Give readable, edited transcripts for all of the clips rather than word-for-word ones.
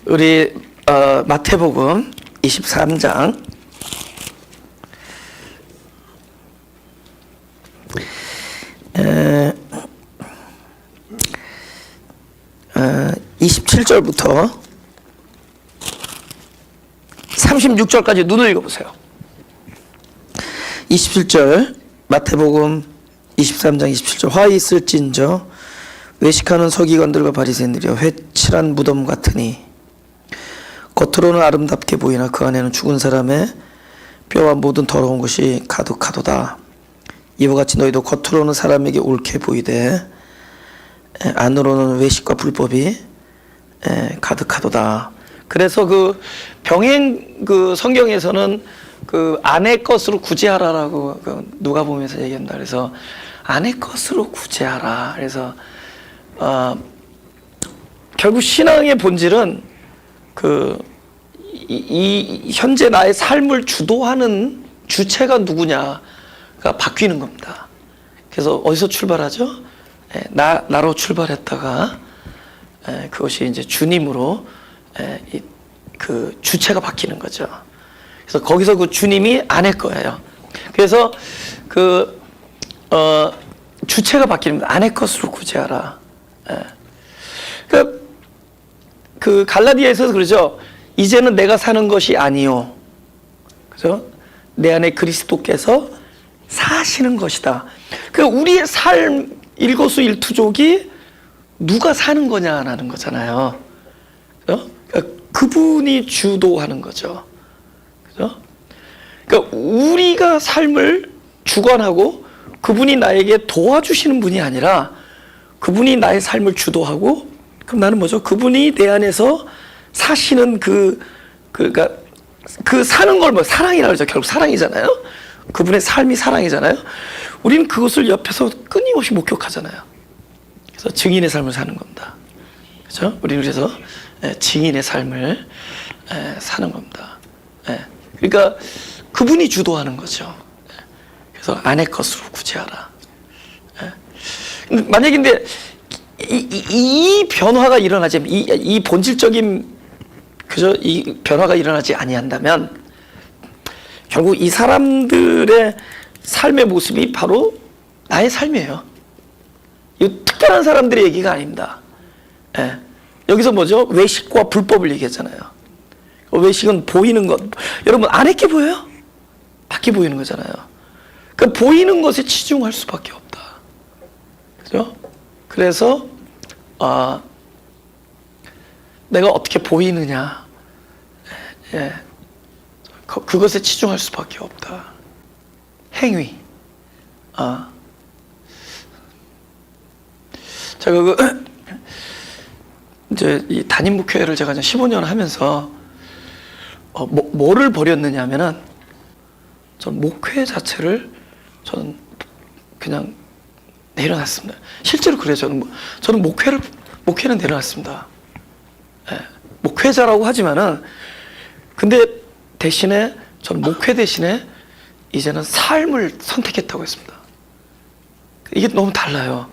우리 마태복음 23장 27절부터 36절까지 눈을 읽어보세요. 27절 마태복음 23장 27절 화 있을진저 외식하는 서기관들과 바리새인들이여 회칠한 무덤 같으니 겉으로는 아름답게 보이나 그 안에는 죽은 사람의 뼈와 모든 더러운 것이 가득하도다. 이와 같이 너희도 겉으로는 사람에게 옳게 보이되 안으로는 외식과 불법이 가득하도다. 그래서 그 병행 그 성경에서는 그 아내 것으로 구제하라라고 그 누가복음에서 얘기한다. 그래서 아내 것으로 구제하라. 그래서 결국 신앙의 본질은 이 현재 나의 삶을 주도하는 주체가 누구냐가 바뀌는 겁니다. 그래서 어디서 출발하죠? 나로 출발했다가 그것이 이제 주님으로 그 주체가 바뀌는 거죠. 그래서 거기서 그 주님이 아내 거예요. 그래서 주체가 바뀌는 겁니다. 아내 것으로 구제하라. 그 갈라디아에서 그러죠. 이제는 내가 사는 것이 아니요. 그죠? 내 안에 그리스도께서 사시는 것이다. 우리의 삶 일거수일투족이 누가 사는 거냐라는 거잖아요. 그죠? 그분이 주도하는 거죠. 그죠? 그러니까 우리가 삶을 주관하고 그분이 나에게 도와주시는 분이 아니라 그분이 나의 삶을 주도하고 그럼 나는 뭐죠? 그분이 내 안에서 사시는 그러니까 그 사는 걸 뭐 사랑이라고 그러죠. 결국 사랑이잖아요. 그분의 삶이 사랑이잖아요. 우리는 그것을 옆에서 끊임없이 목격하잖아요. 그래서 증인의 삶을 사는 겁니다. 그렇죠? 우리는 그래서 증인의 삶을 사는 겁니다. 그러니까 그분이 주도하는 거죠. 그래서 아내 것으로 구제하라. 만약에 근데 이 변화가 일어나지 이 본질적인 그죠? 이 변화가 일어나지 아니한다면 결국 이 사람들의 삶의 모습이 바로 나의 삶이에요. 이 특별한 사람들의 얘기가 아닙니다. 여기서 뭐죠? 외식과 불법을 얘기했잖아요. 외식은 보이는 것. 여러분 안에 보여요? 밖에 보이는 거잖아요. 그러니까 보이는 것에 치중할 수밖에 없다. 그죠? 그래서 내가 어떻게 보이느냐, 그것에 치중할 수밖에 없다. 행위. 제가 이제 이 담임 목회를 제가 15년 하면서 뭐를 버렸느냐면은 전 목회 자체를 저는 그냥 내려놨습니다. 실제로 그래요. 저는 목회는 내려놨습니다. 목회자라고 하지만은 근데 대신에 저는 목회 대신에 이제는 삶을 선택했다고 했습니다. 이게 너무 달라요.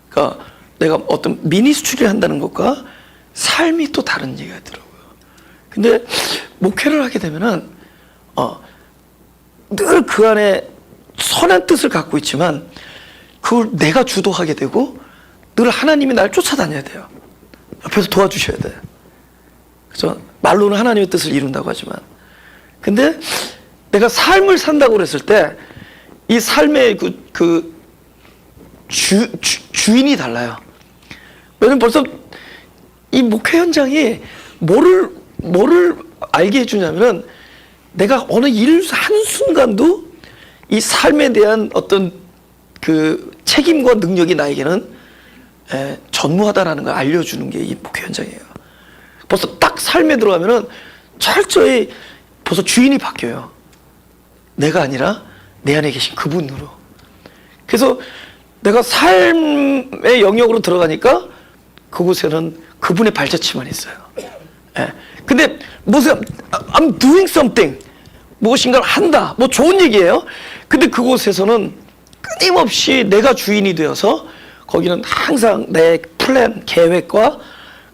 그러니까 내가 어떤 미니스트리를 한다는 것과 삶이 또 다른 얘기가 있더라고요. 근데 목회를 하게 되면은 늘 그 안에 선한 뜻을 갖고 있지만 그걸 내가 주도하게 되고 늘 하나님이 날 쫓아다녀야 돼요. 옆에서 도와주셔야 돼. 그죠? 말로는 하나님의 뜻을 이룬다고 하지만 근데 내가 삶을 산다고 그랬을 때 이 삶의 주인이 달라요. 왜냐면 벌써 이 목회 현장이 뭐를 알게 해주냐면은 내가 어느 한순간도 이 삶에 대한 어떤 그 책임과 능력이 나에게는 전무하다라는 걸 알려주는 게 이 목회 현장이에요. 벌써 딱 삶에 들어가면은 철저히 벌써 주인이 바뀌어요. 내가 아니라 내 안에 계신 그분으로. 그래서 내가 삶의 영역으로 들어가니까 그곳에는 그분의 발자취만 있어요. 근데 무슨 I'm doing something 무엇인가를 한다. 뭐 좋은 얘기예요. 근데 그곳에서는 끊임없이 내가 주인이 되어서 거기는 항상 내 플랜, 계획과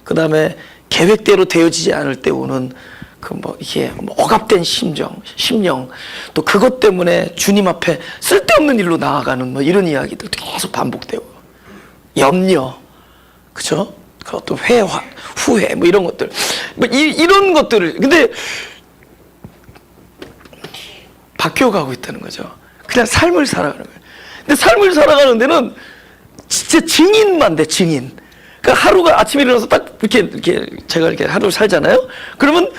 그 다음에 계획대로 되어지지 않을 때 오는 그 이게 억압된 심령, 또 그것 때문에 주님 앞에 쓸데없는 일로 나아가는 이런 이야기들 계속 반복되고, 염려, 그죠? 그 어떤 회화, 후회, 이런 것들, 이런 것들을, 근데 바뀌어가고 있다는 거죠. 그냥 삶을 살아가는 거예요. 근데 삶을 살아가는 데는 진짜 증인만 돼, 증인. 그러니까 하루가 아침에 일어나서 딱 이렇게 제가 이렇게 하루를 살잖아요. 그러면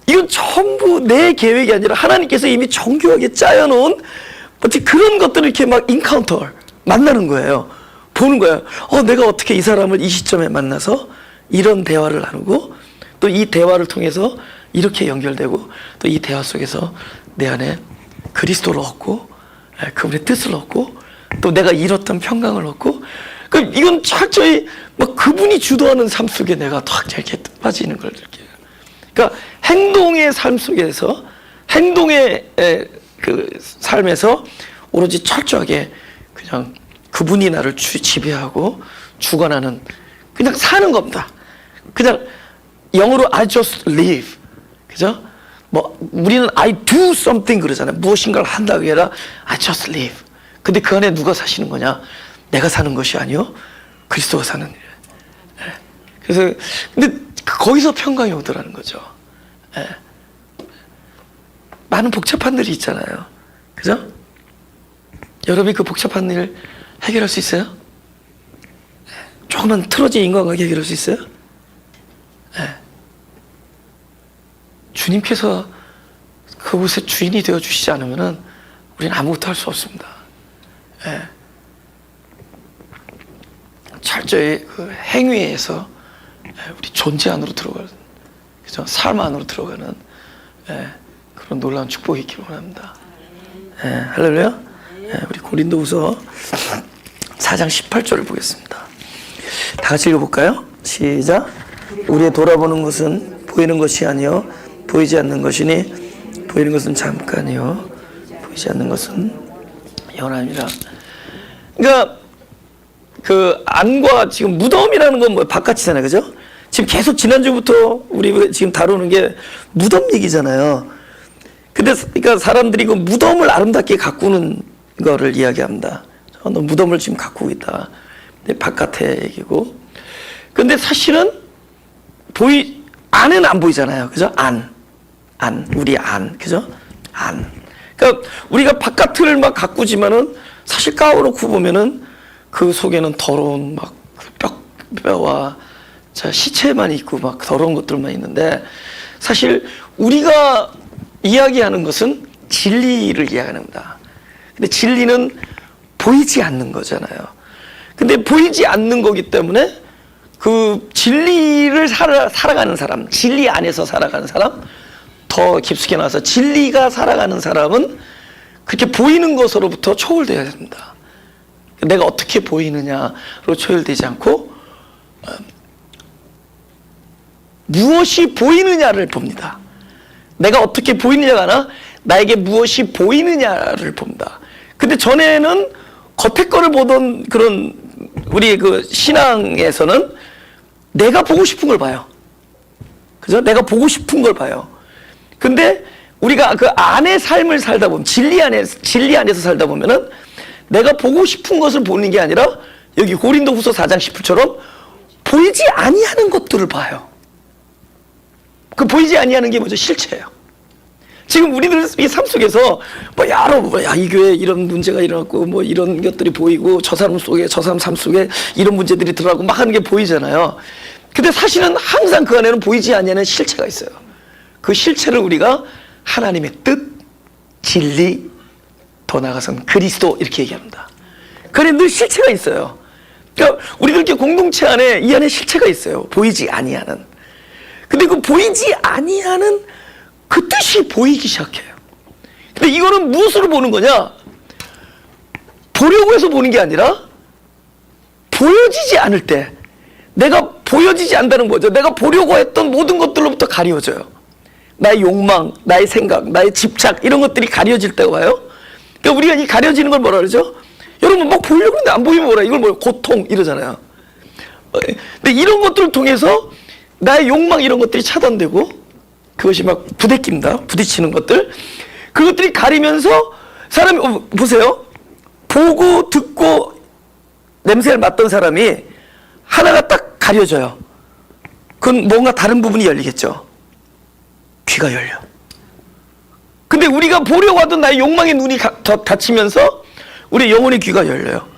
이건 전부 내 계획이 아니라 하나님께서 이미 정교하게 짜여놓은 어떻게 그런 것들을 이렇게 막 인카운터 만나는 거예요. 보는 거예요. 내가 어떻게 이 사람을 이 시점에 만나서 이런 대화를 나누고 또 이 대화를 통해서 이렇게 연결되고 또 이 대화 속에서 내 안에 그리스도를 얻고 그분의 뜻을 얻고 또 내가 잃었던 평강을 얻고, 그럼 이건 철저히 그분이 주도하는 삶 속에 내가 탁 이렇게 빠지는 걸 느껴요. 그러니까 행동의 삶 속에서, 행동의 그 삶에서 오로지 철저하게 그냥 그분이 나를 지배하고 주관하는, 그냥 사는 겁니다. 그냥 영어로 I just live, 그죠? 우리는 I do something 그러잖아요. 무엇인가를 한다고 해라 I just live. 근데 그 안에 누가 사시는 거냐? 내가 사는 것이 아니요 그리스도가 사는 일. 그래서 근데 거기서 평강이 오더라는 거죠. 많은 복잡한 일이 있잖아요. 그죠? 여러분이 그 복잡한 일 해결할 수 있어요? 조금만 틀어진 인간관계 해결할 수 있어요? 주님께서 그곳의 주인이 되어 주시지 않으면은 우리는 아무것도 할 수 없습니다. 철저히 그 행위에서 우리 존재 안으로 들어가는, 그죠? 삶 안으로 들어가는 그런 놀라운 축복이 있기를 원합니다. 할렐루야. 우리 고린도후서 4장 18절을 보겠습니다. 다 같이 읽어볼까요? 시작. 우리의 돌아보는 것은 보이는 것이 아니요 보이지 않는 것이니 보이는 것은 잠깐이요 보이지 않는 것은 영원함이라. 그러니까 그 안과 지금 무덤이라는 건 바깥이잖아요, 그죠? 지금 계속 지난주부터 우리 지금 다루는 게 무덤 얘기잖아요. 근데 그러니까 사람들이 그 무덤을 아름답게 가꾸는 거를 이야기합니다. 너 무덤을 지금 가꾸고 있다. 근데 바깥의 얘기고. 근데 사실은 안은 안 보이잖아요, 그죠? 우리 그죠? 그러니까 우리가 바깥을 막 가꾸지만은 사실 까오놓고 보면은 그 속에는 더러운 뼈와 시체만 있고 막 더러운 것들만 있는데, 사실 우리가 이야기하는 것은 진리를 이야기하는 겁니다. 근데 진리는 보이지 않는 거잖아요. 근데 보이지 않는 거기 때문에 그 진리를 살아가는 사람, 진리 안에서 살아가는 사람, 더 깊숙이 나와서 진리가 살아가는 사람은 그렇게 보이는 것으로부터 초월되어야 됩니다. 내가 어떻게 보이느냐로 초월되지 않고 무엇이 보이느냐를 봅니다. 내가 어떻게 보이느냐가 아니라 나에게 무엇이 보이느냐를 봅니다. 근데 전에는 겉에 거를 보던 그런 우리 그 신앙에서는 내가 보고 싶은 걸 봐요. 그죠? 내가 보고 싶은 걸 봐요. 근데 우리가 그 안의 삶을 살다 보면, 진리 안에서 살다 보면은 내가 보고 싶은 것을 보는 게 아니라 여기 고린도후서 4장 10절처럼 보이지 아니하는 것들을 봐요. 그 보이지 아니하는 게 뭐죠? 실체예요. 지금 우리들 이 삶 속에서 이 교회에 이런 문제가 일어났고 이런 것들이 보이고 저 사람 삶 속에 이런 문제들이 들어가고 막 하는 게 보이잖아요. 근데 사실은 항상 그 안에는 보이지 아니하는 실체가 있어요. 그 실체를 우리가 하나님의 뜻, 진리, 더 나아가서는 그리스도 이렇게 얘기합니다. 그래 늘 실체가 있어요. 그러니까 우리들 공동체 안에 이 안에 실체가 있어요. 보이지 아니하는. 근데 그 보이지 아니하는 그 뜻이 보이기 시작해요. 근데 이거는 무엇으로 보는 거냐? 보려고 해서 보는 게 아니라 보여지지 않을 때, 내가 보여지지 않는다는 거죠. 내가 보려고 했던 모든 것들로부터 가려져요. 나의 욕망, 나의 생각, 나의 집착 이런 것들이 가려질 때가 와요. 그러니까 우리가 이 가려지는 걸 뭐라 그러죠? 여러분 막 보려고 했는데 안 보이면 뭐라, 이걸 고통 이러잖아요. 근데 이런 것들을 통해서 나의 욕망 이런 것들이 차단되고 그것이 막 부대낀다. 부딪히는 것들. 그것들이 가리면서 사람이 보세요. 보고 듣고 냄새를 맡던 사람이 하나가 딱 가려져요. 그건 뭔가 다른 부분이 열리겠죠. 귀가 열려. 근데 우리가 보려고 하던 나의 욕망의 눈이 닫히면서 우리 영혼의 귀가 열려요.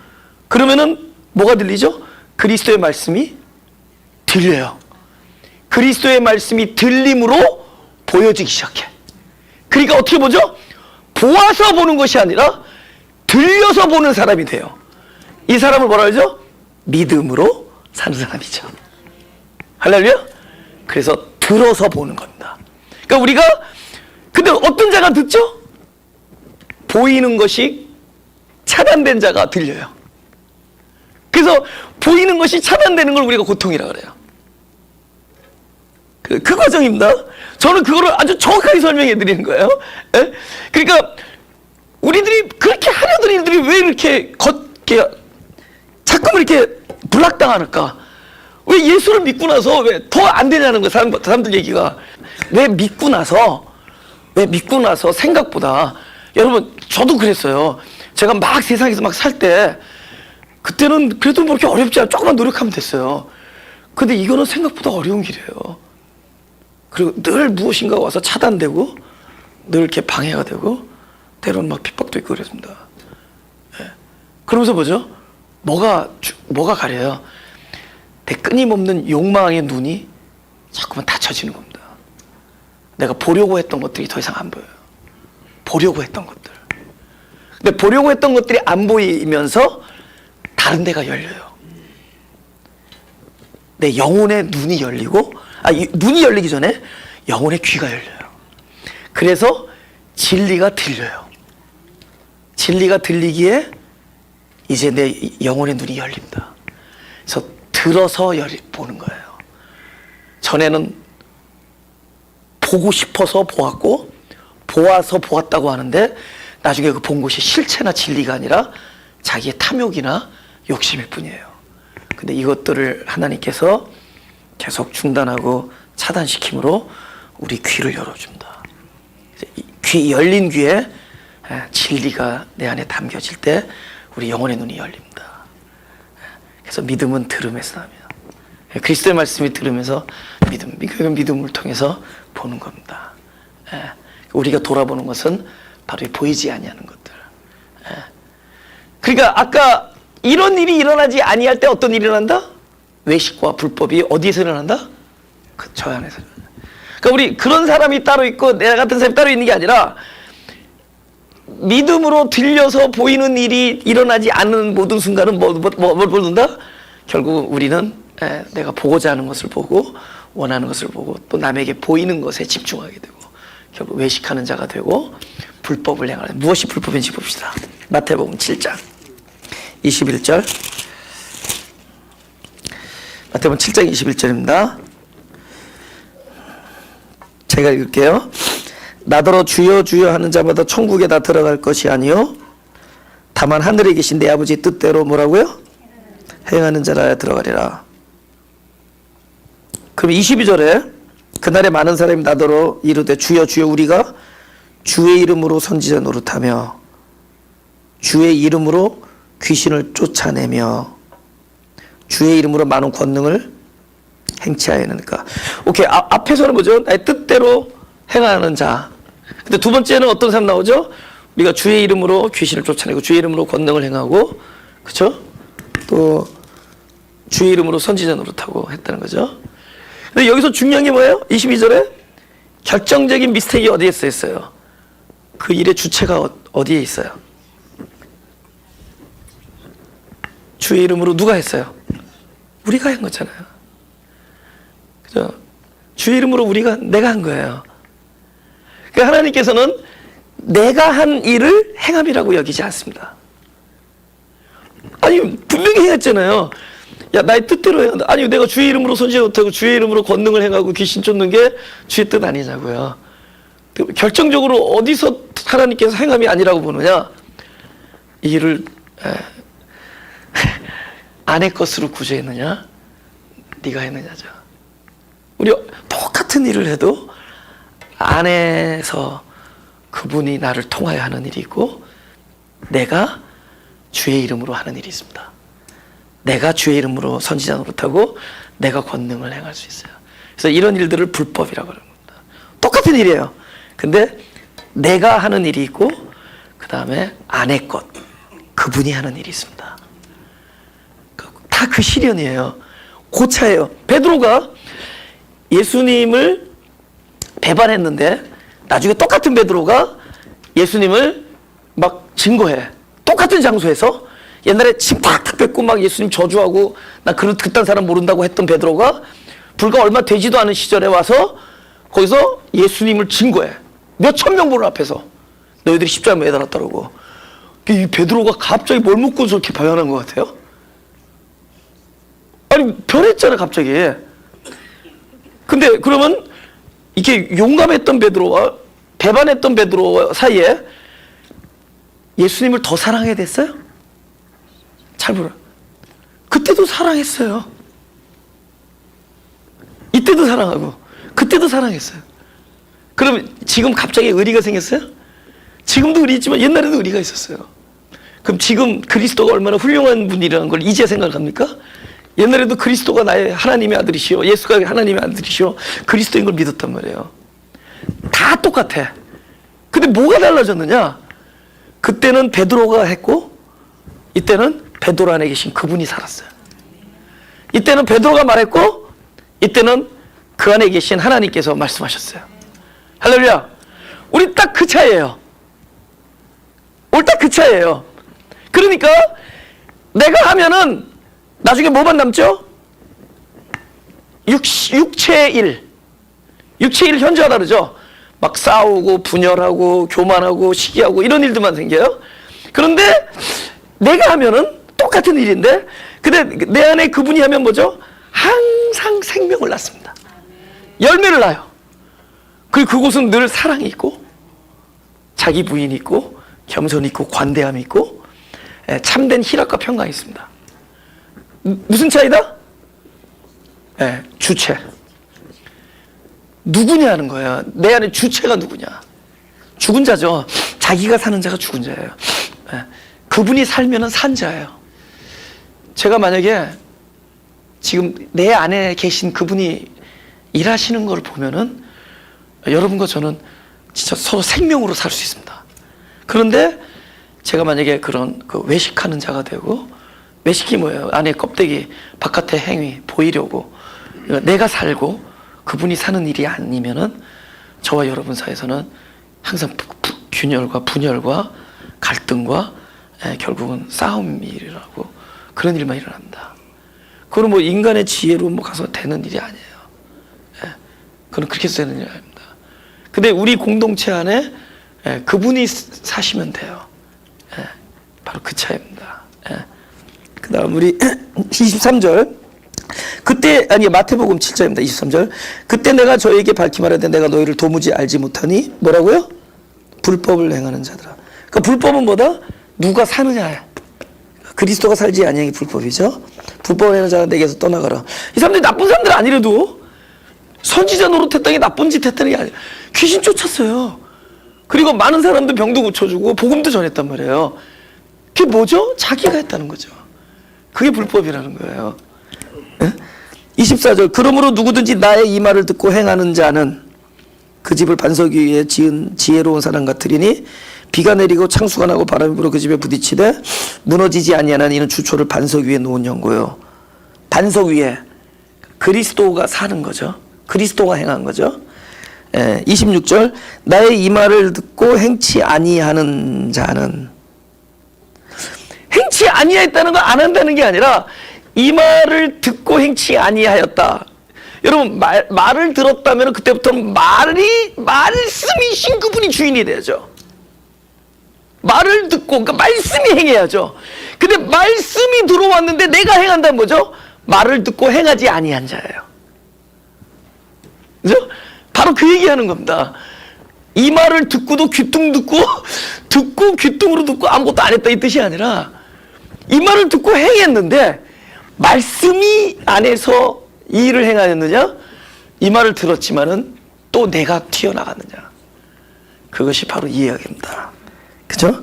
그러면은 뭐가 들리죠? 그리스도의 말씀이 들려요. 그리스도의 말씀이 들림으로 보여지기 시작해. 그러니까 어떻게 보죠? 보아서 보는 것이 아니라 들려서 보는 사람이 돼요. 이 사람을 뭐라 그러죠? 믿음으로 사는 사람이죠. 할렐루야? 그래서 들어서 보는 겁니다. 그러니까 우리가 근데 어떤 자가 듣죠? 보이는 것이 차단된 자가 들려요. 그래서 보이는 것이 차단되는 걸 우리가 고통이라고 그래요. 그 과정입니다. 저는 그거를 아주 정확하게 설명해 드리는 거예요. 에? 그러니까 우리들이 그렇게 하려던 일들이 왜 이렇게 자꾸 이렇게 불락당하는가? 왜 예수를 믿고 나서 왜 더 안 되냐는 거예요. 사람들 얘기가. 왜 믿고 나서 생각보다, 여러분 저도 그랬어요. 제가 막 세상에서 막 살 때 그때는 그래도 뭐 이렇게 어렵지 않아. 조금만 노력하면 됐어요. 근데 이거는 생각보다 어려운 길이에요. 그리고 늘 무엇인가 와서 차단되고 늘 이렇게 방해가 되고 때로는 막 핍박도 있고 그랬습니다. 예. 그러면서 뭐죠? 뭐가 가려요? 내 끊임없는 욕망의 눈이 자꾸만 닫혀지는 겁니다. 내가 보려고 했던 것들이 더 이상 안 보여요. 보려고 했던 것들. 근데 보려고 했던 것들이 안 보이면서 다른 데가 열려요. 내 영혼의 눈이 열리고, 눈이 열리기 전에 영혼의 귀가 열려요. 그래서 진리가 들려요. 진리가 들리기에 이제 내 영혼의 눈이 열립니다. 그래서 들어서 보는 거예요. 전에는 보고 싶어서 보았고 보아서 보았다고 하는데 나중에 그 본 것이 실체나 진리가 아니라 자기의 탐욕이나 욕심일 뿐이에요. 근데 이것들을 하나님께서 계속 중단하고 차단시킴으로 우리 귀를 열어줍니다. 귀 열린 귀에 진리가 내 안에 담겨질 때 우리 영혼의 눈이 열립니다. 그래서 믿음은 들음에서 납니다. 그리스도의 말씀이 들으면서 믿음을 통해서 보는 겁니다. 우리가 돌아보는 것은 바로 보이지 아니하는 것들. 그러니까 아까 이런 일이 일어나지 아니할 때 어떤 일이 일어난다? 외식과 불법이 어디에서 일어난다? 저 안에서. 그러니까 우리 그런 사람이 따로 있고 내가 같은 사람이 따로 있는 게 아니라 믿음으로 들려서 보이는 일이 일어나지 않는 모든 순간은 뭘 본다? 결국 우리는 내가 보고자 하는 것을 보고 원하는 것을 보고 또 남에게 보이는 것에 집중하게 되고 결국 외식하는 자가 되고 불법을 행하는. 무엇이 불법인지 봅시다. 마태복음 7장 21절. 마태복음 7장 21절입니다. 제가 읽을게요. 나더러 주여 주여 하는 자마다 천국에 다 들어갈 것이 아니요 다만 하늘에 계신 내 아버지 뜻대로 뭐라고요? 행하는 자라 들어가리라. 그럼 22절에 그날에 많은 사람이 나더러 이르되 주여 주여 우리가 주의 이름으로 선지자 노릇하며 주의 이름으로 귀신을 쫓아내며 주의 이름으로 많은 권능을 행치하였느니까. 오케이. 앞에서는 뭐죠? 나의 뜻대로 행하는 자. 근데 두 번째는 어떤 사람 나오죠? 우리가 주의 이름으로 귀신을 쫓아내고 주의 이름으로 권능을 행하고, 그렇죠? 또 주의 이름으로 선지자 노릇하고 했다는 거죠. 근데 여기서 중요한 게 뭐예요? 22절에 결정적인 미스테이크 어디에 있어요? 그 일의 주체가 어디에 있어요? 주의 이름으로 누가 했어요? 우리가 한 거잖아요. 그죠? 주의 이름으로 내가 한 거예요. 그러니까 하나님께서는 내가 한 일을 행함이라고 여기지 않습니다. 아니 분명히 행했잖아요. 야 나의 뜻대로 해야 한다. 아니 내가 주의 이름으로 선지자 못하고 주의 이름으로 권능을 행하고 귀신 쫓는 게 주의 뜻 아니냐고요. 결정적으로 어디서 하나님께서 행함이 아니라고 보느냐? 이 일을 아내 것으로 구제했느냐? 네가 했느냐죠. 우리 똑같은 일을 해도 안에서 그분이 나를 통하여 하는 일이 있고 내가 주의 이름으로 하는 일이 있습니다. 내가 주의 이름으로 선지자 노릇하고 내가 권능을 행할 수 있어요. 그래서 이런 일들을 불법이라고 그러는 겁니다. 똑같은 일이에요. 근데 내가 하는 일이 있고 그 다음에 안의 것 그분이 하는 일이 있습니다. 다 그 실현이에요. 그 차예요. 베드로가 예수님을 배반했는데 나중에 똑같은 베드로가 예수님을 막 증거해. 똑같은 장소에서 옛날에 침 탁탁 뱉고 막 예수님 저주하고 나 그딴 사람 모른다고 했던 베드로가 불과 얼마 되지도 않은 시절에 와서 거기서 예수님을 증거해. 몇 천 명 보는 앞에서 너희들이 십자가에 매달았다고. 이 베드로가 갑자기 뭘 묻고 저렇게 변한 것 같아요? 아니 변했잖아 갑자기. 근데 그러면 이렇게 용감했던 베드로와 배반했던 베드로 사이에 예수님을 더 사랑해야 됐어요? 잘 보라. 그때도 사랑했어요. 이때도 사랑하고 그때도 사랑했어요. 그럼 지금 갑자기 의리가 생겼어요? 지금도 의리 있지만 옛날에도 의리가 있었어요. 그럼 지금 그리스도가 얼마나 훌륭한 분이라는 걸 이제 생각합니까? 옛날에도 그리스도가 나의 하나님의 아들이시오, 예수가 하나님의 아들이시오, 그리스도인 걸 믿었단 말이에요. 다 똑같아. 근데 뭐가 달라졌느냐? 그때는 베드로가 했고 이때는 베드로 안에 계신 그분이 살았어요. 이때는 베드로가 말했고 이때는 그 안에 계신 하나님께서 말씀하셨어요. 할렐루야. 우리 딱 그 차이예요. 우리 딱 그 차이예요. 그러니까 내가 하면은 나중에 뭐만 남죠? 육체의 일. 육체의 일 현저하다 그러죠. 막 싸우고 분열하고 교만하고 시기하고 이런 일들만 생겨요. 그런데 내가 하면은 똑같은 일인데 근데 내 안에 그분이 하면 뭐죠? 항상 생명을 낳습니다. 열매를 낳아요. 그리고 그곳은 늘 사랑이 있고 자기 부인이 있고 겸손이 있고 관대함이 있고 참된 희락과 평강이 있습니다. 무슨 차이다? 주체. 누구냐 하는 거예요. 내 안에 주체가 누구냐. 죽은 자죠. 자기가 사는 자가 죽은 자예요. 그분이 살면은 산 자예요. 제가 만약에 지금 내 안에 계신 그분이 일하시는 걸 보면은 여러분과 저는 진짜 서로 생명으로 살 수 있습니다. 그런데 제가 만약에 그런 외식하는 자가 되고, 외식이 뭐예요? 안에 껍데기, 바깥의 행위 보이려고 내가 살고 그분이 사는 일이 아니면은 저와 여러분 사이에서는 항상 균열과 분열과 갈등과 결국은 싸움이라고 그런 일만 일어납니다. 그건 뭐 인간의 지혜로 뭐 가서 되는 일이 아니에요. 그건 그렇게 되는 일이 아닙니다. 근데 우리 공동체 안에 그분이 사시면 돼요. 바로 그 차이입니다. 그 다음 우리 23절. 그때 마태복음 7장입니다. 23절. 그때 내가 저에게 밝히 말하되 내가 너희를 도무지 알지 못하니 뭐라고요? 불법을 행하는 자들아. 그러니까 불법은 뭐다? 누가 사느냐. 그리스도가 살지 아니하니 불법이죠. 불법을 행하는 자가 내게서 떠나가라. 이 사람들이 나쁜 사람들 아니래도 선지자 노릇했다는 게 나쁜 짓 했다는 게 아니에요. 귀신 쫓았어요. 그리고 많은 사람들 병도 고쳐주고 복음도 전했단 말이에요. 그게 뭐죠? 자기가 했다는 거죠. 그게 불법이라는 거예요. 24절. 그러므로 누구든지 나의 이 말을 듣고 행하는 자는 그 집을 반석 위에 지은 지혜로운 사람 같으리니 비가 내리고 창수가 나고 바람이 불어 그 집에 부딪히되 무너지지 아니하나니 이는 주초를 반석 위에 놓은 연고요. 반석 위에 그리스도가 사는 거죠. 그리스도가 행한 거죠. 26절. 나의 이 말을 듣고 행치 아니하는 자는, 행치 아니하였다는 건 안 한다는 게 아니라 이 말을 듣고 행치 아니하였다. 여러분 말을 들었다면 그때부터는 말씀이신 그분이 주인이 되죠. 말을 듣고 그러니까 말씀이 행해야죠. 근데 말씀이 들어왔는데 내가 행한다는 뭐죠? 말을 듣고 행하지 아니한 자예요. 그죠? 바로 그 얘기하는 겁니다. 이 말을 듣고도 귀뚱 듣고 귀뚱으로 듣고 아무것도 안 했다 이 뜻이 아니라 이 말을 듣고 행했는데 말씀이 안에서 이 일을 행하였느냐? 이 말을 들었지만은 또 내가 튀어나갔느냐. 그것이 바로 이 이야기입니다. 그죠?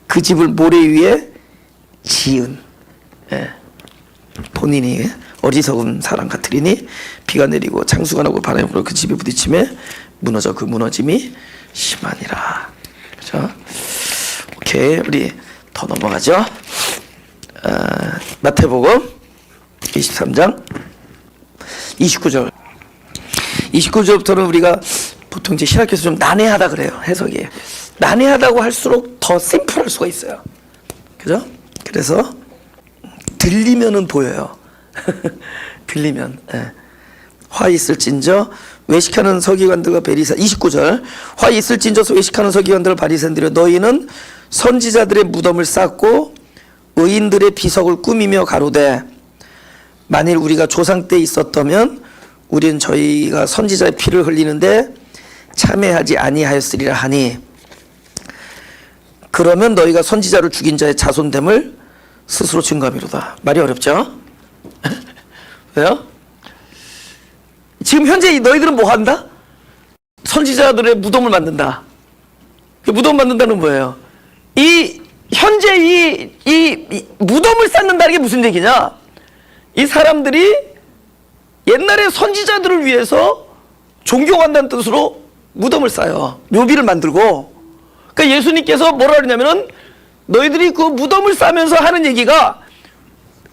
그 집을 모래 위에 지은, 예. 본인이 어리석은 사람 같으리니 비가 내리고 장수가 나고 바람이 불어 그 집이 부딪힘에 무너져 그 무너짐이 심하니라. 그죠? 오케이, 우리 더 넘어가죠. 마태복음 23장 29절. 29절부터는 우리가 보통 이제 신학에서 좀 난해하다 그래요. 해석이 난해하다고 할수록 더 심플할 수가 있어요. 그죠? 그래서 들리면은 보여요. 들리면. 예. 화 있을진저 외식하는 서기관들과 베리사. 29절. 화 있을진저 외식하는 서기관들과 바리새인들여 너희는 선지자들의 무덤을 쌓고 의인들의 비석을 꾸미며 가로되 만일 우리가 조상 때 있었다면 우리는 저희가 선지자의 피를 흘리는데 참회하지 아니하였으리라 하니 그러면 너희가 선지자를 죽인 자의 자손됨을 스스로 증거함이로다. 말이 어렵죠? 왜요? 지금 현재 너희들은 뭐 한다? 선지자들의 무덤을 만든다. 무덤 만든다는 뭐예요? 현재 이 무덤을 쌓는다는 게 무슨 얘기냐? 이 사람들이 옛날에 선지자들을 위해서 존경한다는 뜻으로 무덤을 쌓아요. 묘비를 만들고. 그러니까 예수님께서 뭐라 그러냐면은 너희들이 그 무덤을 쌓으면서 하는 얘기가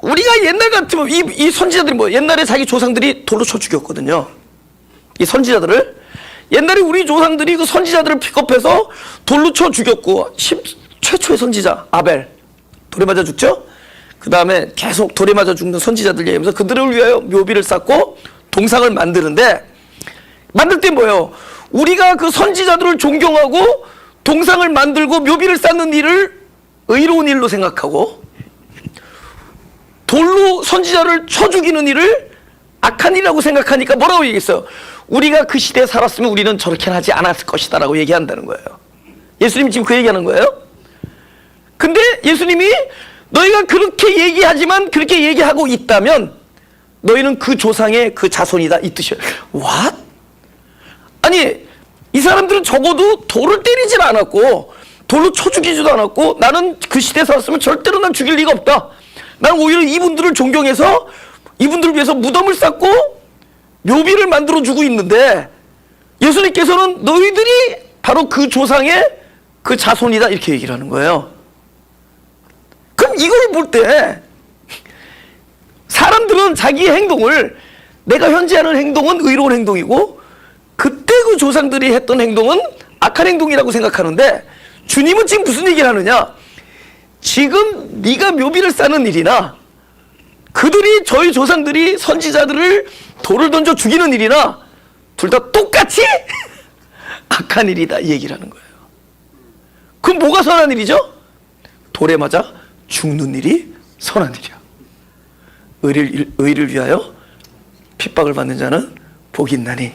우리가 옛날 같으면 이 선지자들이 뭐 옛날에 자기 조상들이 돌로 쳐 죽였거든요. 이 선지자들을. 옛날에 우리 조상들이 그 선지자들을 픽업해서 돌로 쳐 죽였고 최초의 선지자 아벨 돌에 맞아 죽죠. 그 다음에 계속 돌에 맞아 죽는 선지자들 얘기하면서 그들을 위하여 묘비를 쌓고 동상을 만드는데 만들 때 뭐예요? 우리가 그 선지자들을 존경하고 동상을 만들고 묘비를 쌓는 일을 의로운 일로 생각하고 돌로 선지자를 쳐 죽이는 일을 악한 일이라고 생각하니까 뭐라고 얘기했어요? 우리가 그 시대에 살았으면 우리는 저렇게는 하지 않았을 것이다 라고 얘기한다는 거예요. 예수님이 지금 그 얘기하는 거예요. 근데 예수님이 너희가 그렇게 얘기하지만 그렇게 얘기하고 있다면 너희는 그 조상의 그 자손이다 이 뜻이에요. What? 아니 이 사람들은 적어도 돌을 때리질 않았고 돌로 쳐 죽이지도 않았고 나는 그 시대에 살았으면 절대로 난 죽일 리가 없다. 나는 오히려 이분들을 존경해서 이분들을 위해서 무덤을 쌓고 묘비를 만들어주고 있는데 예수님께서는 너희들이 바로 그 조상의 그 자손이다 이렇게 얘기를 하는 거예요. 그럼 이걸 볼 때 사람들은 자기의 행동을 내가 현재 하는 행동은 의로운 행동이고 그때 그 조상들이 했던 행동은 악한 행동이라고 생각하는데 주님은 지금 무슨 얘기를 하느냐? 지금 네가 묘비를 쌓는 일이나 그들이 저희 조상들이 선지자들을 돌을 던져 죽이는 일이나 둘 다 똑같이 악한 일이다 이 얘기를 하는 거예요. 그럼 뭐가 선한 일이죠? 돌에 맞아 죽는 일이 선한 일이야. 의를 위하여 핍박을 받는 자는 복이 있나니.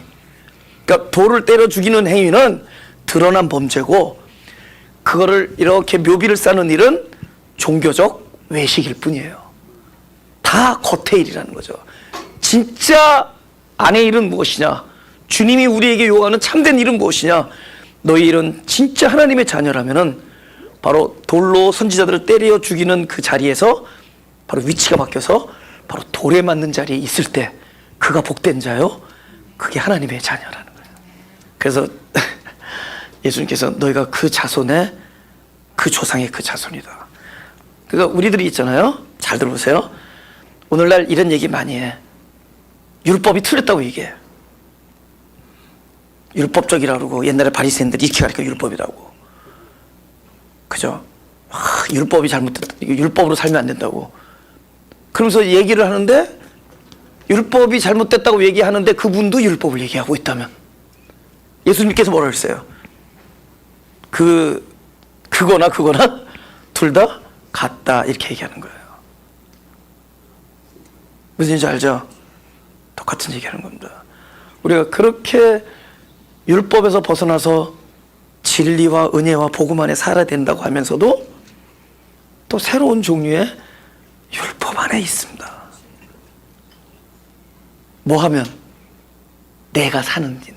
그러니까 돌을 때려 죽이는 행위는 드러난 범죄고 그거를 이렇게 묘비를 쌓는 일은 종교적 외식일 뿐이에요. 다 겉의 일이라는 거죠. 진짜 안의 일은 무엇이냐? 주님이 우리에게 요구하는 참된 일은 무엇이냐? 너희 일은 진짜 하나님의 자녀라면은 바로 돌로 선지자들을 때려 죽이는 그 자리에서 바로 위치가 바뀌어서 바로 돌에 맞는 자리에 있을 때 그가 복된 자요. 그게 하나님의 자녀라는 거예요. 그래서 예수님께서 너희가 그 자손의 그 조상의 그 자손이다. 그러니까 우리들이 있잖아요. 잘 들어보세요. 오늘날 이런 얘기 많이 해. 율법이 틀렸다고 얘기해. 율법적이라고 그러고 옛날에 바리새인들이 이렇게 가니까 율법이라고. 그죠? 율법이 잘못됐다. 율법으로 살면 안 된다고. 그러면서 얘기를 하는데 율법이 잘못됐다고 얘기하는데 그분도 율법을 얘기하고 있다면 예수님께서 뭐라 그랬어요? 그거나 둘 다 같다 이렇게 얘기하는 거예요. 무슨 얘기인지 알죠? 똑같은 얘기하는 겁니다. 우리가 그렇게 율법에서 벗어나서 진리와 은혜와 복음 안에 살아야 된다고 하면서도 또 새로운 종류의 율법 안에 있습니다. 뭐 하면? 내가 사는 일,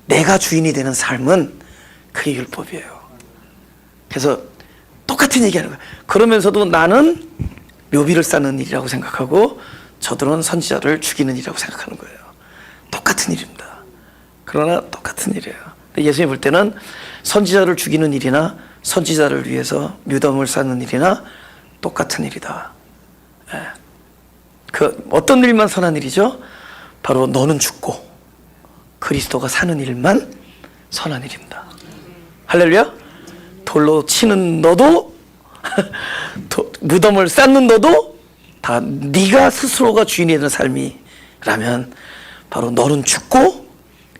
내가 주인이 되는 삶은 그게 율법이에요. 그래서 똑같은 얘기하는 거예요. 그러면서도 나는 묘비를 쌓는 일이라고 생각하고 저들은 선지자를 죽이는 일이라고 생각하는 거예요. 똑같은 일입니다. 그러나 똑같은 일이에요. 예수님이 볼 때는 선지자를 죽이는 일이나 선지자를 위해서 무덤을 쌓는 일이나 똑같은 일이다. 예. 그 어떤 일만 선한 일이죠? 바로 너는 죽고 그리스도가 사는 일만 선한 일입니다. 할렐루야. 돌로 치는 너도 무덤을 쌓는 너도 다 네가 스스로가 주인이 되는 삶이라면 바로 너는 죽고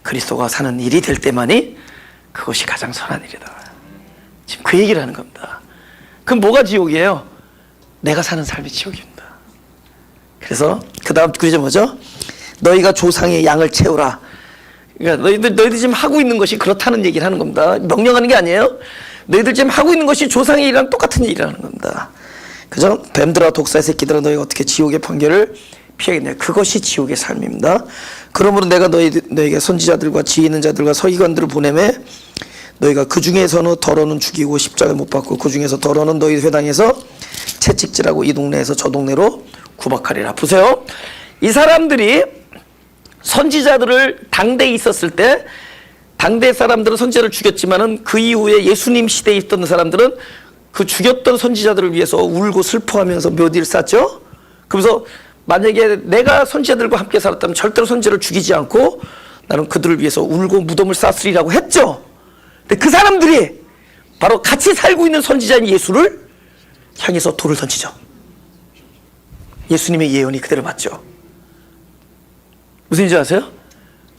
그리스도가 사는 일이 될 때만이 그것이 가장 선한 일이다. 지금 그 얘기를 하는 겁니다. 그럼 뭐가 지옥이에요? 내가 사는 삶이 지옥입니다. 그래서 그 다음 구절이 뭐죠? 너희가 조상의 양을 채우라. 그러니까 너희들 지금 하고 있는 것이 그렇다는 얘기를 하는 겁니다. 명령하는 게 아니에요. 너희들 지금 하고 있는 것이 조상의 일이랑 똑같은 일이라는 겁니다. 그죠? 뱀들아 독사의 새끼들아 너희가 어떻게 지옥의 판결을 피하겠냐. 그것이 지옥의 삶입니다. 그러므로 내가 너희에게 선지자들과 지혜 있는 자들과 서기관들을 보내매 너희가 그 중에서는 더러는 죽이고 십자가에 못 박고 그 중에서 더러는 너희 회당에서 채찍질하고 이 동네에서 저 동네로 구박하리라. 보세요. 이 사람들이 선지자들을 당대에 있었을 때 당대 사람들은 선지자를 죽였지만은 그 이후에 예수님 시대에 있던 사람들은 그 죽였던 선지자들을 위해서 울고 슬퍼하면서 묘지를 쌓죠. 그러면서 만약에 내가 선지자들과 함께 살았다면 절대로 선지자를 죽이지 않고 나는 그들을 위해서 울고 무덤을 쌓으리라고 했죠. 근데 그 사람들이 바로 같이 살고 있는 선지자인 예수를 향해서 돌을 던지죠. 예수님의 예언이 그대로 맞죠. 무슨 일인지 아세요?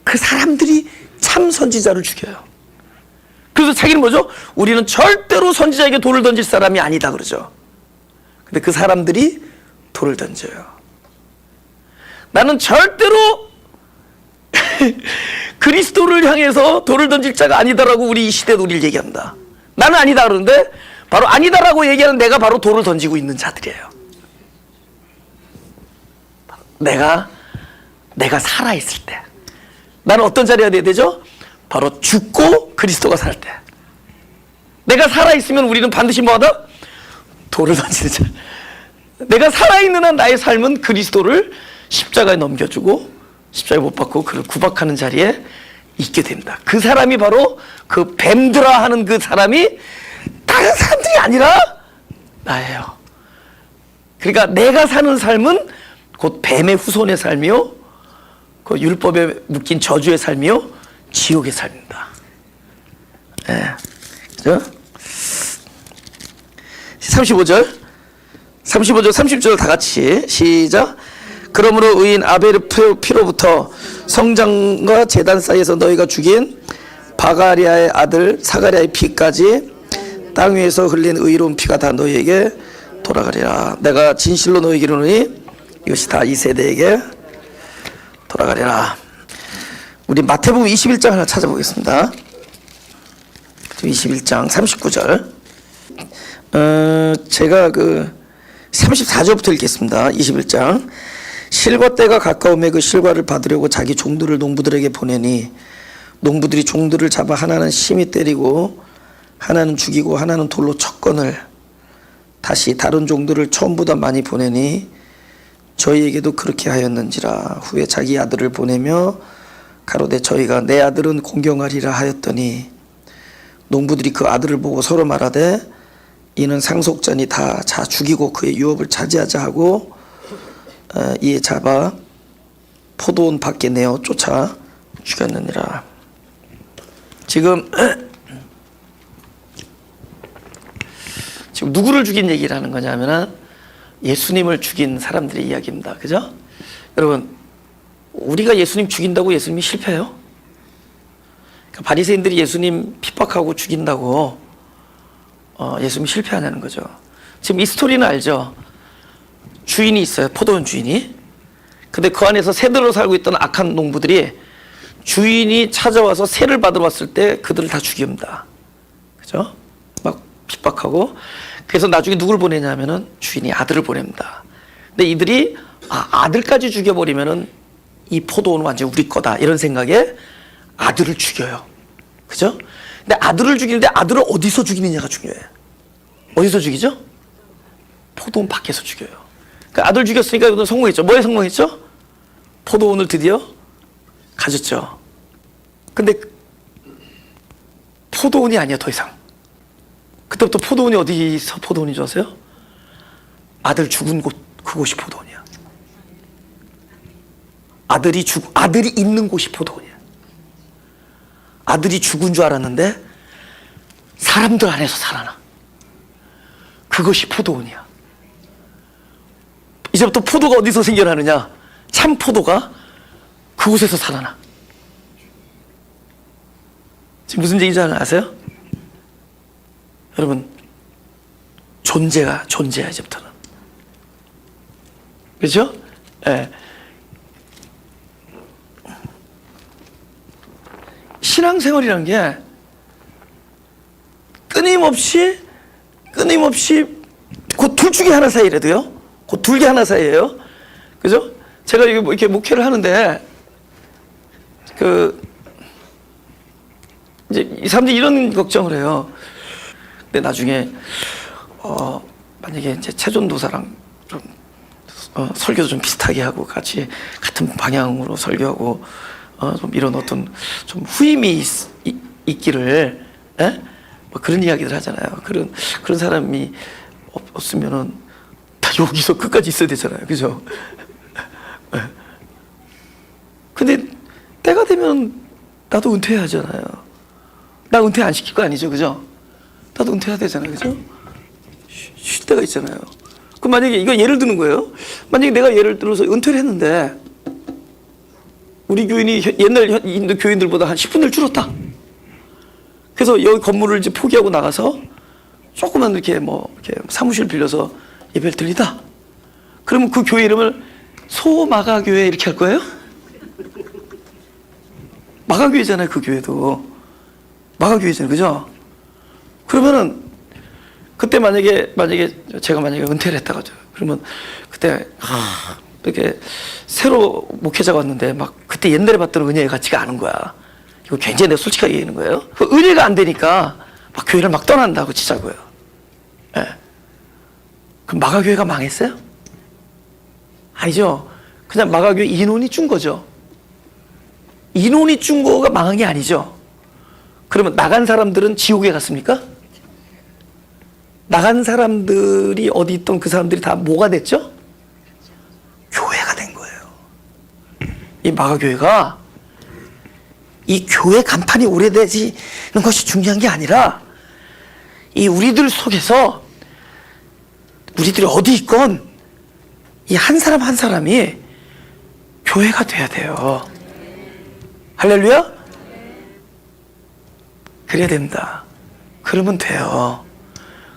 그 사람들이 참 선지자를 죽여요. 그래서 자기는 뭐죠? 우리는 절대로 선지자에게 돌을 던질 사람이 아니다 그러죠. 근데 그 사람들이 돌을 던져요. 나는 절대로 그리스도를 향해서 돌을 던질 자가 아니다라고 우리 이 시대도 우리를 얘기합니다. 나는 아니다 그러는데 바로 아니다라고 얘기하는 내가 바로 돌을 던지고 있는 자들이에요. 내가 살아있을 때 나는 어떤 자리가 돼야 되죠? 바로 죽고 그리스도가 살 때. 내가 살아있으면 우리는 반드시 뭐하다? 돌을 던지는 자. 내가 살아있는 한 나의 삶은 그리스도를 십자가에 넘겨주고 십자가에 못 박고 그를 구박하는 자리에 있게 됩니다. 그 사람이 바로 그 뱀들아 하는 그 사람이 다른 사람들이 아니라 나예요. 그러니까 내가 사는 삶은 곧 뱀의 후손의 삶이요, 그 율법에 묶인 저주의 삶이요, 지옥의 삶입니다. 예. 그죠? 35절, 30절 다 같이 시작. 그러므로 의인 아벨의 피로부터 성전과 제단 사이에서 너희가 죽인 바가리아의 아들 사가리아의 피까지 땅 위에서 흘린 의로운 피가 다 너희에게 돌아가리라. 내가 진실로 너희에게 이르노니 이것이 다 이 세대에게 돌아가리라. 우리 마태복음 21장 하나 찾아보겠습니다. 21장 39절. 제가 그 34절부터 읽겠습니다. 21장. 실과 때가 가까움에 그 실과를 받으려고 자기 종들을 농부들에게 보내니 농부들이 종들을 잡아 하나는 심히 때리고 하나는 죽이고 하나는 돌로 쳤거늘 다시 다른 종들을 처음보다 많이 보내니 저희에게도 그렇게 하였는지라. 후에 자기 아들을 보내며 가로되 저희가 내 아들은 공경하리라 하였더니 농부들이 그 아들을 보고 서로 말하되 이는 상속자니 다 자 죽이고 그의 유업을 차지하자 하고 이에 잡아 포도원 밖에 내어 쫓아 죽였느니라. 지금 누구를 죽인 얘기를 하는 거냐면은 예수님을 죽인 사람들의 이야기입니다. 그죠? 여러분, 우리가 예수님 죽인다고 예수님이 실패해요? 그러니까 바리새인들이 예수님 핍박하고 죽인다고 예수님이 실패하냐는 거죠. 지금 이 스토리는 알죠? 주인이 있어요. 포도원 주인이. 근데 그 안에서 새들로 살고 있던 악한 농부들이 주인이 찾아와서 새를 받으러 왔을 때 그들을 다 죽입니다. 그죠? 막 핍박하고. 그래서 나중에 누굴 보내냐면은 주인이 아들을 보냅니다. 근데 이들이 아들까지 죽여버리면은 이 포도원은 완전 우리 거다 이런 생각에 아들을 죽여요. 그죠? 근데 아들을 죽이는데 아들을 어디서 죽이느냐가 중요해요. 어디서 죽이죠? 포도원 밖에서 죽여요. 그러니까 아들 죽였으니까 이건 성공했죠. 뭐에 성공했죠? 포도원을 드디어 가졌죠. 근데 포도원이 아니야 더 이상. 그때부터 포도원이 어디서 포도원인 줄 아세요? 아들 죽은 곳, 그곳이 포도원이야. 아들이 있는 곳이 포도원이야. 아들이 죽은 줄 알았는데 사람들 안에서 살아나. 그것이 포도원이야. 이제부터 포도가 어디서 생겨나느냐? 참 포도가 그곳에서 살아나. 지금 무슨 얘기인지 아세요? 여러분, 존재야 이제부터는. 그렇죠? 예. 신앙생활이라는 게 끊임없이 그 둘 중에 하나 사이라도요. 그 둘 개 하나 사이예요. 그죠? 제가 이렇게 목회를 하는데 이제 이 사람들이 이런 걱정을 해요. 근데 나중에 만약에 이제 최전도사랑 좀 설교도 좀 비슷하게 하고 같은 방향으로 설교하고 좀 이런 어떤 좀 후임이 있기를 뭐 그런 이야기들 하잖아요. 그런 사람이 없으면은 다 여기서 끝까지 있어야 되잖아요. 그죠? 근데 때가 되면 나도 은퇴해야 하잖아요. 나 은퇴 안 시킬 거 아니죠. 그죠? 나도 은퇴해야 되잖아요. 그죠? 쉴 때가 있잖아요. 그럼 만약에 이거 예를 드는 거예요. 만약에 내가 예를 들어서 은퇴를 했는데 우리 교인이 옛날 인도 교인들보다 한 10분을 줄었다. 그래서 여기 건물을 이제 포기하고 나가서 조그만 이렇게 사무실 빌려서 예배를 드리다. 그러면 그 교회 이름을 소마가교회 이렇게 할 거예요? 마가교회잖아요. 그 교회도 마가교회잖아요. 그죠? 그러면은 그때 만약에 제가 은퇴를 했다가죠. 그러면 그때 이렇게 새로 목회자가 왔는데 막 그때 옛날에 봤던 은혜의 가치가 아는 거야. 이거 굉장히 내가 솔직하게 얘기하는 거예요. 그 은혜가 안 되니까 막 교회를 막 떠난다고 치자고요. 예. 그럼 마가교회가 망했어요? 아니죠. 그냥 마가교회 인원이 준 거죠. 인원이 준 거가 망한 게 아니죠. 그러면 나간 사람들은 지옥에 갔습니까? 나간 사람들이 어디 있던 그 사람들이 다 뭐가 됐죠? 교회가 된 거예요. 이 마가교회가 이 교회 간판이 오래되지는 것이 중요한 게 아니라 이 우리들 속에서 우리들이 어디 있건 이 한 사람 한 사람이 교회가 돼야 돼요. 할렐루야? 그래야 됩니다. 그러면 돼요.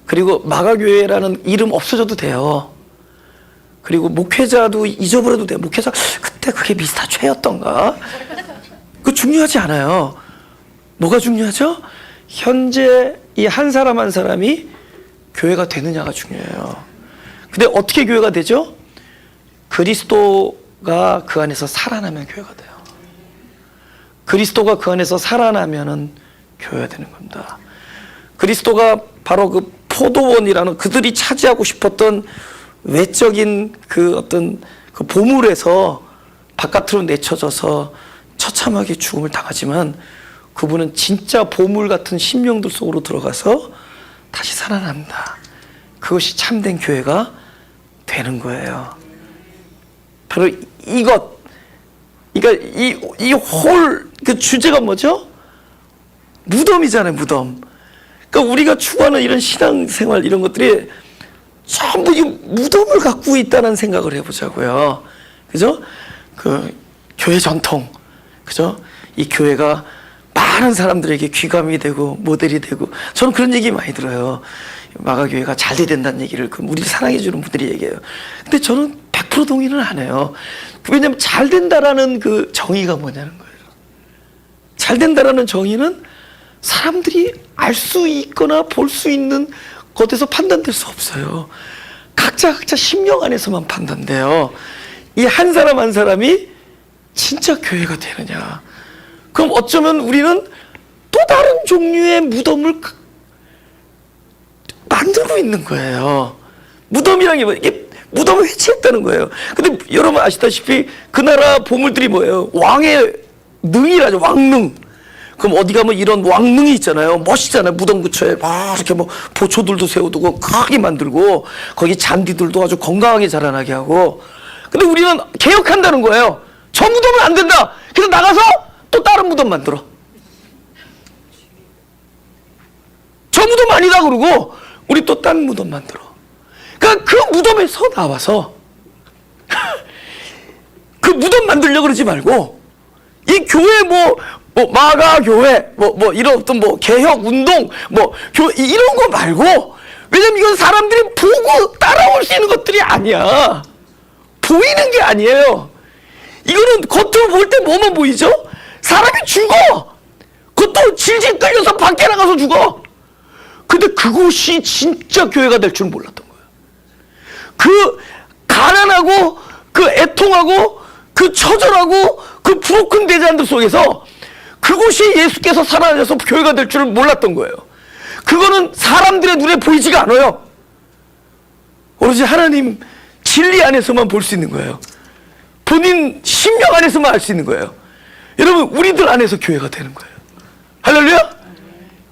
그리고 마가교회라는 이름 없어져도 돼요. 그리고 목회자도 잊어버려도 돼요. 목회자 그때 그게 미스터 최였던가? 그거 중요하지 않아요. 뭐가 중요하죠? 현재 이 한 사람 한 사람이 교회가 되느냐가 중요해요. 근데 어떻게 교회가 되죠? 그리스도가 그 안에서 살아나면 교회가 돼요. 그리스도가 그 안에서 살아나면은 교회가 되는 겁니다. 그리스도가 바로 그 포도원이라는 그들이 차지하고 싶었던 외적인 그 어떤 그 보물에서 바깥으로 내쳐져서 처참하게 죽음을 당하지만 그분은 진짜 보물 같은 심령들 속으로 들어가서 다시 살아납니다. 그것이 참된 교회가 되는 거예요. 바로 이것. 그러니까 이 그 주제가 뭐죠? 무덤이잖아요, 무덤. 그러니까 우리가 추구하는 이런 신앙생활 이런 것들이 전부 이 무덤을 갖고 있다는 생각을 해보자고요. 그죠? 그 교회 전통. 그죠? 이 교회가 많은 사람들에게 귀감이 되고 모델이 되고 저는 그런 얘기 많이 들어요. 마가교회가 잘 돼야 된다는 얘기를 우리를 사랑해주는 분들이 얘기해요. 근데 저는 100% 동의는 안 해요. 왜냐하면 잘 된다라는 그 정의가 뭐냐는 거예요. 잘 된다라는 정의는 사람들이 알 수 있거나 볼 수 있는 것에서 판단될 수 없어요. 각자 심령 안에서만 판단돼요. 이 한 사람 한 사람이 진짜 교회가 되느냐? 그럼 어쩌면 우리는 또 다른 종류의 무덤을 만들고 있는 거예요. 무덤이란 게 뭐, 이게 무덤을 해체했다는 거예요. 근데 여러분 아시다시피 그 나라 보물들이 뭐예요? 왕의 능이라죠. 왕능. 그럼 어디 가면 이런 왕능이 있잖아요. 멋있잖아요. 무덤 근처에 막 이렇게 뭐 보초들도 세워두고 크게 만들고 거기 잔디들도 아주 건강하게 자라나게 하고. 근데 우리는 개혁한다는 거예요. 저 무덤은 안 된다. 그래서 나가서 또 다른 무덤 만들어. 저 무덤 아니다 그러고 우리 또 딴 무덤 만들어. 그러니까 그 무덤에서 나와서 그 무덤 만들려고 그러지 말고 이 교회 뭐 마가 교회 뭐 이런 어떤 뭐 개혁 운동 이런 거 말고, 왜냐면 이건 사람들이 보고 따라올 수 있는 것들이 아니야. 보이는 게 아니에요. 이거는 겉으로 볼 때 뭐만 보이죠? 사람이 죽어. 그것도 질질 끌려서 밖에 나가서 죽어. 근데 그곳이 진짜 교회가 될 줄 몰랐던 거예요. 그 가난하고 그 애통하고 그 처절하고 그 브로큰 대자들 속에서 그곳이 예수께서 살아나셔서 교회가 될 줄 몰랐던 거예요. 그거는 사람들의 눈에 보이지가 않아요. 오로지 하나님 진리 안에서만 볼 수 있는 거예요. 본인 심령 안에서만 알 수 있는 거예요. 여러분, 우리들 안에서 교회가 되는 거예요. 할렐루야?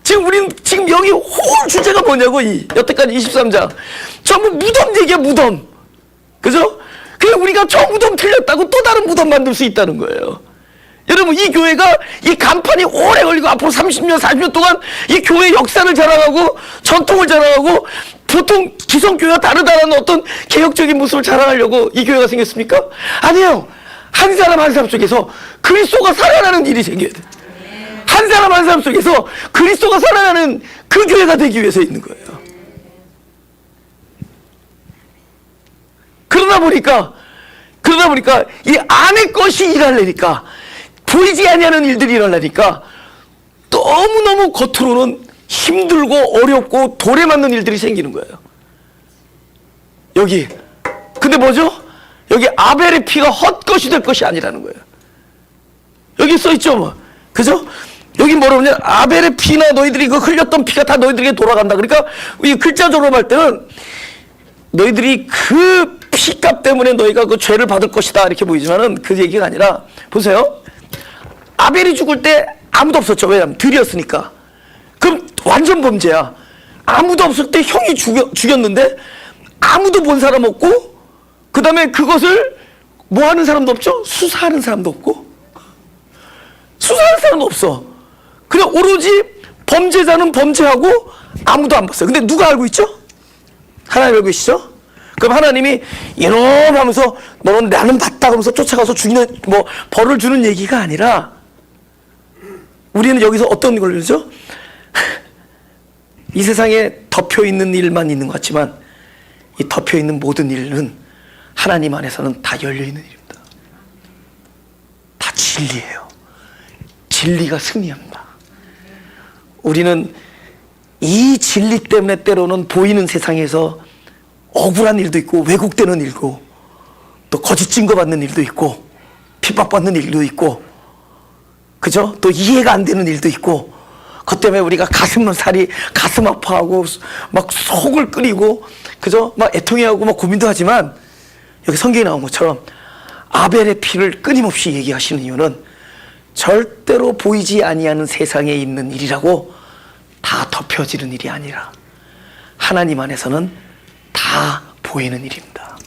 지금 여기 홀 주제가 뭐냐고, 여태까지 23장. 전부 무덤 얘기야, 무덤. 그죠? 그래서 우리가 저 무덤 틀렸다고 또 다른 무덤 만들 수 있다는 거예요. 여러분, 이 교회가 이 간판이 오래 걸리고 앞으로 30년, 40년 동안 이 교회 역사를 자랑하고 전통을 자랑하고 보통 기성교회와 다르다는 어떤 개혁적인 모습을 자랑하려고 이 교회가 생겼습니까? 아니에요. 한 사람 한 사람 속에서 그리스도가 살아나는 일이 생겨야 돼. 한 사람 한 사람 속에서 그리스도가 살아나는 그 교회가 되기 위해서 있는 거예요. 그러다 보니까 이 안의 것이 일하려니까, 보이지 아니하는 일들이 일어나니까 너무너무 겉으로는 힘들고 어렵고 돌에 맞는 일들이 생기는 거예요. 여기 근데 뭐죠? 여기 아벨의 피가 헛것이 될 것이 아니라는 거예요. 여기 써있죠 뭐, 그죠? 여기 뭐라고 하냐, 아벨의 피나 너희들이 그 흘렸던 피가 다 너희들에게 돌아간다. 그러니까 이 글자적으로 할 때는 너희들이 그 피값 때문에 너희가 그 죄를 받을 것이다 이렇게 보이지만은 그 얘기가 아니라, 보세요. 아벨이 죽을 때 아무도 없었죠. 왜냐하면 들이었으니까. 그럼 완전 범죄야. 아무도 없을 때 형이 죽였는데 아무도 본 사람 없고, 그 다음에 그것을 뭐 하는 사람도 없죠? 수사하는 사람도 없고, 수사하는 사람도 없어. 그냥 오로지 범죄자는 범죄하고 아무도 안 봤어요. 근데 누가 알고 있죠? 하나님 알고 계시죠? 그럼 하나님이 이놈 하면서 너는 나는 봤다 그러면서 쫓아가서 죽이는 뭐 벌을 주는 얘기가 아니라, 우리는 여기서 어떤 걸 그러죠? 이 세상에 덮여 있는 일만 있는 것 같지만 이 덮여 있는 모든 일은 하나님 안에서는 다 열려 있는 일입니다. 다 진리예요. 진리가 승리합니다. 우리는 이 진리 때문에 때로는 보이는 세상에서 억울한 일도 있고, 왜곡되는 일고, 또 거짓 증거받는 일도 있고, 핍박받는 일도 있고, 그죠? 또 이해가 안 되는 일도 있고, 그것 때문에 우리가 가슴 아파하고 막 속을 끓이고, 그죠? 막 애통해하고 막 고민도 하지만, 여기 성경에 나온 것처럼 아벨의 피를 끊임없이 얘기하시는 이유는 절대로 보이지 아니하는 세상에 있는 일이라고 다 덮여지는 일이 아니라 하나님 안에서는 다 보이는 일입니다.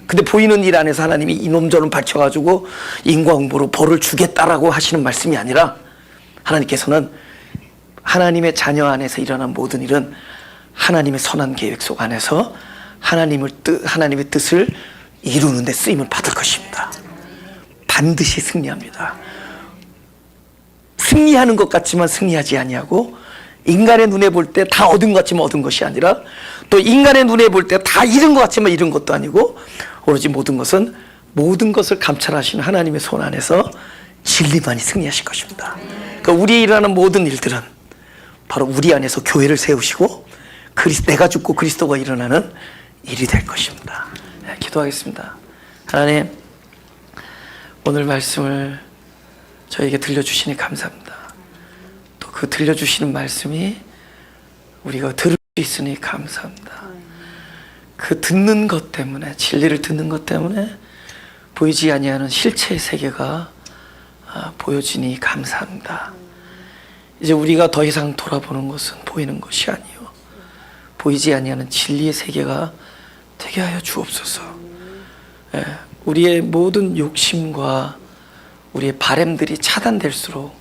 근데 보이는 일 안에서 하나님이 이놈 저놈 밝혀가지고 인과응보로 벌을 주겠다라고 하시는 말씀이 아니라, 하나님께서는 하나님의 자녀 안에서 일어난 모든 일은 하나님의 선한 계획 속 안에서 하나님의 뜻을 이루는 데 쓰임을 받을 것입니다. 반드시 승리합니다. 승리하는 것 같지만 승리하지 아니하고, 인간의 눈에 볼 때 다 얻은 것 같지만 얻은 것이 아니라, 또 인간의 눈에 볼 때 다 잃은 것 같지만 잃은 것도 아니고, 오로지 모든 것을 감찰하시는 하나님의 손 안에서 진리만이 승리하실 것입니다. 그러니까 우리의 일어나는 모든 일들은 바로 우리 안에서 교회를 세우시고 내가 죽고 그리스도가 일어나는 일이 될 것입니다. 네, 기도하겠습니다. 하나님, 오늘 말씀을 저에게 들려주시니 감사합니다. 또 그 들려주시는 말씀이 우리가 들을 수 있으니 감사합니다. 그 듣는 것 때문에, 진리를 듣는 것 때문에 보이지 아니하는 실체의 세계가 보여지니 감사합니다. 이제 우리가 더 이상 돌아보는 것은 보이는 것이 아니요 보이지 아니하는 진리의 세계가 되게 하여 주옵소서. 우리의 모든 욕심과 우리의 바램들이 차단될수록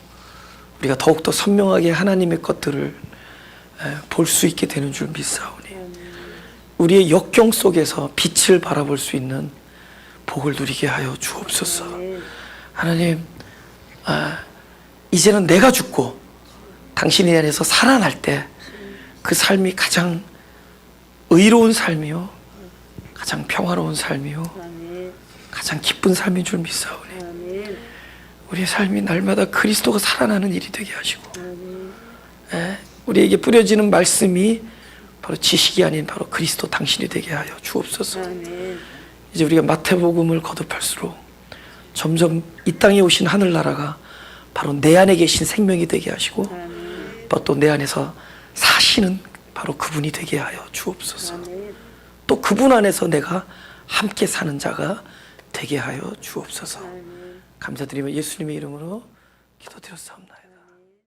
우리가 더욱더 선명하게 하나님의 것들을 볼 수 있게 되는 줄 믿사오니 우리의 역경 속에서 빛을 바라볼 수 있는 복을 누리게 하여 주옵소서. 하나님, 이제는 내가 죽고 당신의 안에서 살아날 때 그 삶이 가장 의로운 삶이요 가장 평화로운 삶이요 가장 기쁜 삶인 줄 믿사오니 우리의 삶이 날마다 그리스도가 살아나는 일이 되게 하시고 우리에게 뿌려지는 말씀이 바로 지식이 아닌 바로 그리스도 당신이 되게 하여 주옵소서. 이제 우리가 마태복음을 거듭할수록 점점 이 땅에 오신 하늘나라가 바로 내 안에 계신 생명이 되게 하시고 또 내 안에서 사시는 바로 그분이 되게 하여 주옵소서. 또 그분 안에서 내가 함께 사는 자가 되게 하여 주옵소서. 감사드리며 예수님의 이름으로 기도드렸사옵나이다.